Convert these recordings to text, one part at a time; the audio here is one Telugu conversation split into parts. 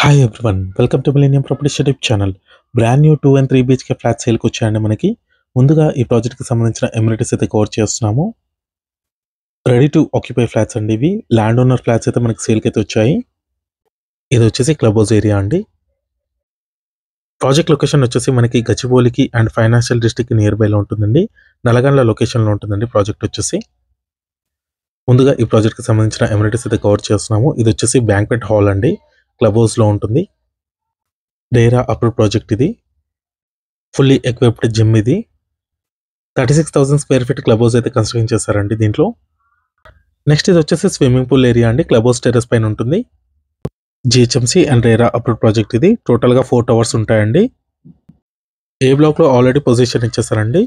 Hi everyone, welcome to millennium properties YouTube channel. Brand new 2 and 3 BHK flat సేల్కి వచ్చాయండి. మనకి ముందుగా ఈ ప్రాజెక్ట్కి సంబంధించిన ఎమ్యూనిటీస్ అయితే కవర్ చేస్తున్నాము. రెడీ టు ఆక్యుపై ఫ్లాట్స్ అండి. ఇవి ల్యాండ్ ఓనర్ ఫ్లాట్స్ అయితే మనకి సేల్కి అయితే వచ్చాయి. ఇది వచ్చేసి క్లబ్ హౌస్ ఏరియా అండి. ప్రాజెక్ట్ లొకేషన్ వచ్చేసి మనకి గచ్చిబౌలికి అండ్ ఫైనాన్షియల్ డిస్ట్రిక్ట్ నియర్ బైలో ఉంటుందండి. నల్గొండ లొకేషన్లో ఉంటుందండి ప్రాజెక్ట్ వచ్చేసి. ముందుగా ఈ ప్రాజెక్ట్కి సంబంధించిన ఎమ్యూనిటీస్ అయితే కవర్ చేస్తున్నాము. ఇది వచ్చేసి బ్యాంక్వెట్ హాల్ అండి, క్లబ్ హౌస్లో ఉంటుంది. డేరా అప్రూవ్ ప్రాజెక్ట్ ఇది. ఫుల్లీ ఎక్విప్డ్ జిమ్ ఇది. 36,000 స్క్వేర్ ఫీట్ క్లబ్ హౌస్ అయితే కన్స్ట్రక్షన్ చేశారండి దీంట్లో. నెక్స్ట్ ఇది వచ్చేసి స్విమ్మింగ్ పూల్ ఏరియా అండి, క్లబ్ హౌస్ టెర్రస్ పైన ఉంటుంది. GHMC and RERA approve project ఇది. టోటల్గా 4 టవర్స్ ఉంటాయండి. ఏ బ్లాక్లో ఆల్రెడీ పొజిషన్ ఇచ్చేసారండి.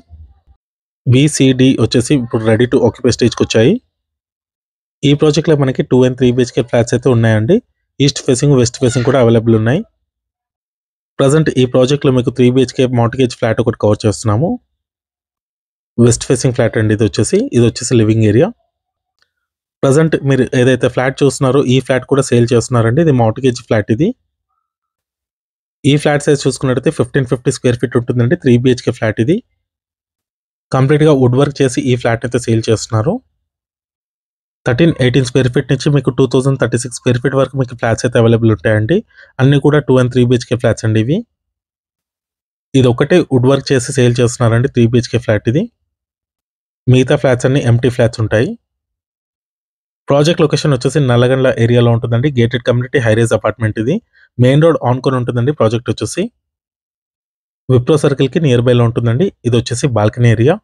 బిసిడి వచ్చేసి ఇప్పుడు రెడీ టు ఆక్యుపై స్టేజ్కి వచ్చాయి. ఈ ప్రాజెక్ట్లో మనకి 2 and 3 BHK ఫ్లాట్స్ అయితే ఉన్నాయండి. ఈస్ట్ ఫేసింగ్, వెస్ట్ ఫేసింగ్ కూడా అవైలబుల్ ఉన్నాయి. ప్రజెంట్ ఈ ప్రాజెక్ట్లో మీకు 3 BHK మార్టిగేజ్ ఫ్లాట్ ఒకటి కవర్ చేస్తున్నాము. వెస్ట్ ఫేసింగ్ ఫ్లాట్ అండి ఇది వచ్చేసి లివింగ్ ఏరియా. ప్రజెంట్ మీరు ఏదైతే ఫ్లాట్ చూస్తున్నారో ఈ ఫ్లాట్ కూడా సేల్ చేస్తున్నారండి. ఇది మార్టిగేజ్ ఫ్లాట్ ఇది. ఈ ఫ్లాట్ సైజ్ చూసుకున్నట్టయితే 1550 స్క్వేర్ ఫీట్ ఉంటుందండి. 3 BHK ఫ్లాట్ ఇది. కంప్లీట్గా వుడ్ వర్క్ చేసి ఈ ఫ్లాట్ అయితే సేల్ చేస్తున్నారు. 1318 స్క్వేర్ ఫీట్ నుంచి మీకు 2036 స్క్వేర్ ఫీట్ వరకు మీకు ఫ్లాట్స్ అయితే అవైలబుల్ ఉంటాయండి. అన్ని కూడా 2 and 3 BHK ఫ్లాట్స్ అండి ఇవి. ఇది ఒకటే వుడ్ వర్క్ చేసి సేల్ చేస్తున్నారండి 3 BHK ఫ్లాట్ ఇది. మిగతా ఫ్లాట్స్ అన్ని ఎంటీ ఫ్లాట్స్ ఉంటాయి. ప్రాజెక్ట్ లొకేషన్ వచ్చేసి నల్లగండ్ల ఏరియాలో ఉంటుందండి. గేటెడ్ కమ్యూనిటీ హైరేజ్ అపార్ట్మెంట్ ఇది. మెయిన్ రోడ్ ఆన్కొని ఉంటుందండి. ప్రాజెక్ట్ వచ్చేసి విప్రో సర్కిల్కి నియర్ బైలో ఉంటుందండి. ఇది వచ్చేసి బాల్కనీ ఏరియా.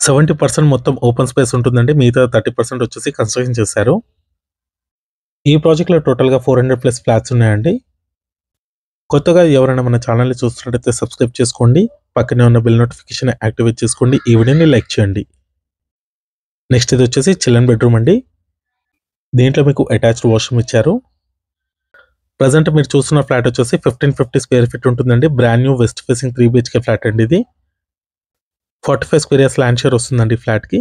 70% మొత్తం ఓపెన్ స్పేస్ ఉంటుందండి. మిగతా 30% వచ్చేసి కన్స్ట్రక్షన్ చేశారు. ఈ ప్రాజెక్ట్లో టోటల్గా 400+ ఫ్లాట్స్ ఉన్నాయండి. కొత్తగా ఎవరైనా మన ఛానల్ని చూస్తున్నట్టయితే సబ్స్క్రైబ్ చేసుకోండి. పక్కనే ఉన్న బెల్ నోటిఫికేషన్ యాక్టివేట్ చేసుకోండి. ఈ వీడియోని లైక్ చేయండి. నెక్స్ట్ ఇది వచ్చేసి చిల్డ్రన్ బెడ్రూమ్ అండి. దీంట్లో మీకు అటాచ్డ్ వాష్రూమ్ ఇచ్చారు. ప్రజెంట్ మీరు చూస్తున్న ఫ్లాట్ వచ్చేసి 1550 స్క్వేర్ ఫీట్ ఉంటుందండి. Brand new west facing 3 BHK flat అండి ఇది. 45 స్క్వేర్ ఇయర్స్ ల్యాండ్ షేర్ వస్తుందండి ఫ్లాట్కి.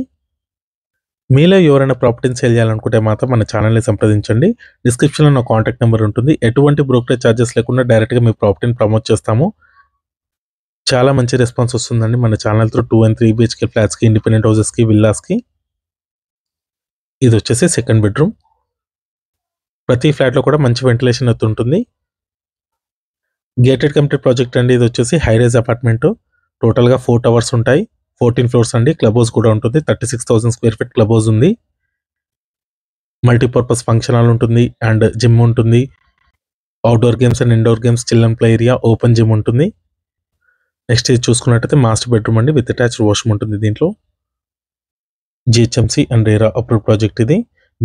మీలో ఎవరైనా ప్రాపర్టీని సేల్ చేయాలనుకుంటే మాత్రం మన ఛానల్ని సంప్రదించండి. డిస్క్రిప్షన్లో నా కాంటాక్ట్ నెంబర్ ఉంటుంది. ఎటువంటి బ్రోకరేజ్ ఛార్జెస్ లేకుండా డైరెక్ట్గా మీ ప్రాపర్టీని ప్రమోట్ చేస్తాము. చాలా మంచి రెస్పాన్స్ వస్తుందండి మన ఛానల్ త్రూ 2 and 3 BHK ఫ్లాట్స్కి, ఇండిపెండెంట్ హౌసెస్కి, విల్లాస్కి. ఇది వచ్చేసి సెకండ్ బెడ్రూమ్. ప్రతి ఫ్లాట్లో కూడా మంచి వెంటిలేషన్ అయితే ఉంటుంది. గేటెడ్ కమ్యూనిటీ ప్రాజెక్ట్ అండి. ఇది వచ్చేసి హైరేజ్ అపార్ట్మెంట్. టోటల్గా 4 టవర్స్ ఉంటాయి. 14 ఫ్లోర్స్ అండి. క్లబ్ హౌస్ కూడా ఉంటుంది. 36,000 స్క్వేర్ ఫీట్ క్లబ్ హౌస్ ఉంది. మల్టీపర్పస్ ఫంక్షన్ హాల్ ఉంటుంది అండ్ జిమ్ ఉంటుంది. Outdoor games and indoor games, children play area, open gym ఉంటుంది. నెక్స్ట్ ఇది చూసుకున్నట్టయితే మాస్టర్ బెడ్రూమ్ అండి విత్ అటాచ్డ్ వాష్రూమ్ ఉంటుంది దీంట్లో. GHMC and RERA approve project ఇది.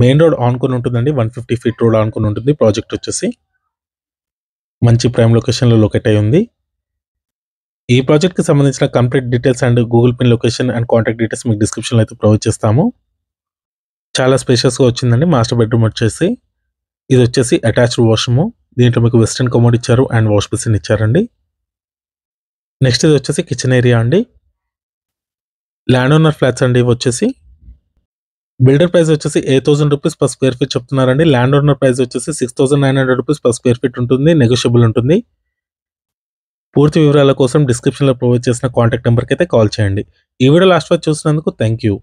మెయిన్ రోడ్ ఆన్కొని ఉంటుందండి. 150 ఫీట్ రోడ్ ఆన్కొని ఉంటుంది. ప్రాజెక్ట్ వచ్చేసి మంచి ప్రైమ్ లొకేషన్లో లొకేట్ అయి ఉంది. ఈ ప్రాజెక్ట్కి సంబంధించిన complete details and Google pin location and contact details మీకు డిస్క్రిప్షన్లో అయితే ప్రొవైడ్ చేస్తాము. చాలా స్పేషియస్గా వచ్చిందండి. మాస్టర్ బెడ్రూమ్ వచ్చేసి ఇది వచ్చేసి అటాచ్డ్ వాష్రూమ్. దీంట్లో మీకు వెస్టర్న్ కమోడ్ ఇచ్చారు అండ్ వాష్ బేసిన్ ఇచ్చారండి. నెక్స్ట్ ఇది వచ్చేసి కిచెన్ ఏరియా అండి. ల్యాండ్ ఓనర్ ఫ్లాట్స్ అండి. ఇవి వచ్చేసి బిల్డర్ ప్రైస్ వచ్చేసి 8,000 రూపీస్ పర్ స్క్వేర్ ఫీట్ చెప్తున్నారండి. ల్యాండ్ ఓనర్ ప్రైస్ వచ్చేసి 6,900 రూపీస్ పర్ స్క్వేర్ ఫీట్ ఉంటుంది. నెగోషియబుల్ ఉంటుంది. పూర్తి వివరాల కోసం డిస్క్రిప్షన్లో ప్రొవైడ్ చేసిన కాంటాక్ట్ నెంబర్కి అయితే కాల్ చేయండి. ఈ వీడియో లాస్ట్ వరకు చూసినందుకు థ్యాంక్ యూ.